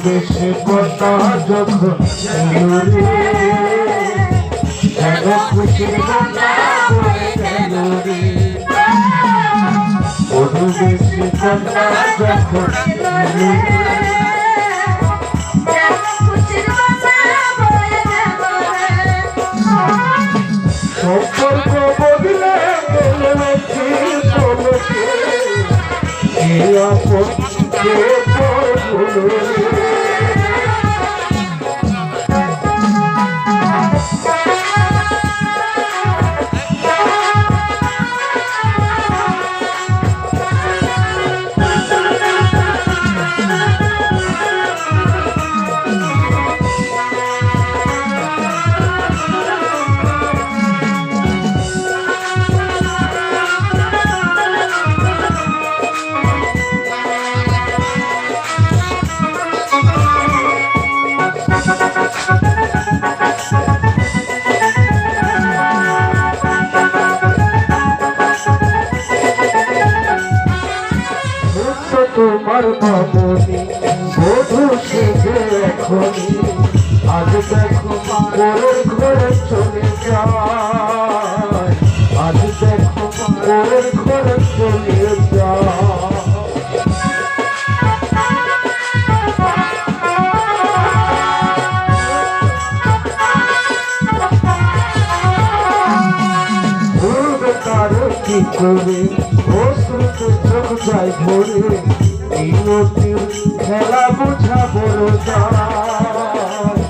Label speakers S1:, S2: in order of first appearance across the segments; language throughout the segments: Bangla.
S1: বেশি কথা যখন খুশির কথা বেশি কথা যখন সম্পর্ক বদলে গেলে তোমার মামনি বধূ সেজে এখনই আজ দেখো পরের ঘরে চলে যায়, আজ দেখো পরের ঘরে চলে যায়। ভুলবে তার কি করে অশ্রুতে চোখ যায় ভরে, মিনতির খেলা বোঝা বড় যায়,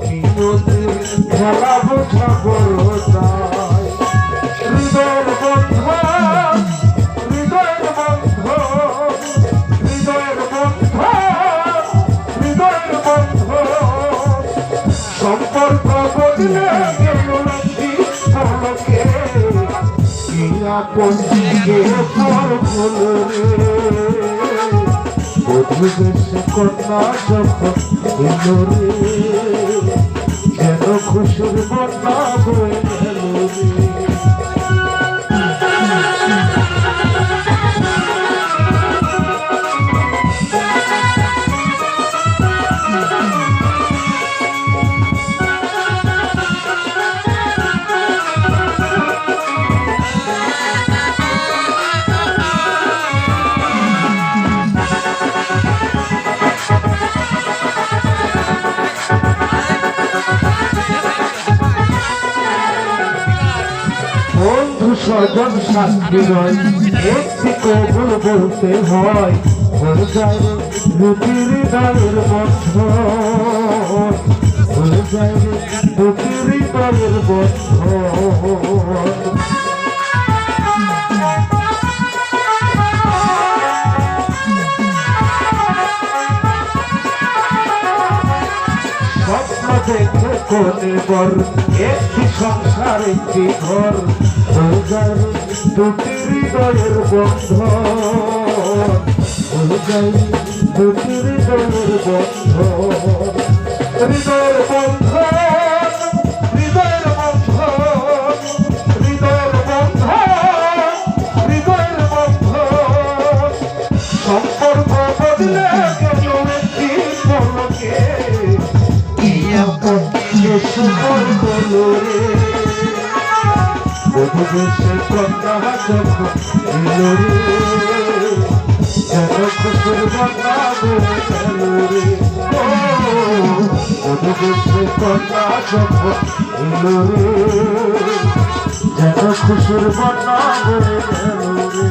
S1: মিনতির খেলা বোঝা বড় যায়। হৃদয়ের বন্ধ, হৃদয়ের বন্ধ, হৃদয়ের বন্ধ, হৃদয়ের বন্ধ, সম্পর্ক বদলে গেল নাকি পলকে, আপন কে পর হলো রে। বধূ বেশে কন্যা যখন এলো রে, যেন খুশির বন্যা বয়ে গেল রে। বন্ধু স্বজন শাস্তি নয়, একটি কবুল বলতে হয়, হয়ে যায় দুটি হৃদয়ের বন্ধন, হয়ে যায় দুটি হৃদয়ের বন্ধন। স্বপ্ন দেখে কোনে বর একটি সংসার একটি ঘর, হয়ে যায় দুটি হৃদয়ের বন্ধন, হয়ে যায় দুটি হৃদয়ের বন্ধন। হৃদয়ের বন্ধন, হৃদয়ের বন্ধন, হৃদয়ের বন্ধন, হৃদয়ের বন্ধন, সম্পর্ক বদলে গেল একটি পলকে, সম্পর্ক রে। বধূ বেশে কন্যা যখন এলো রে, যেন খুশির বন্যা বয়ে গেল রে। বধূ বেশে কন্যা যখন এলো রে, যেন খুশির বন্যা বয়ে গেল রে।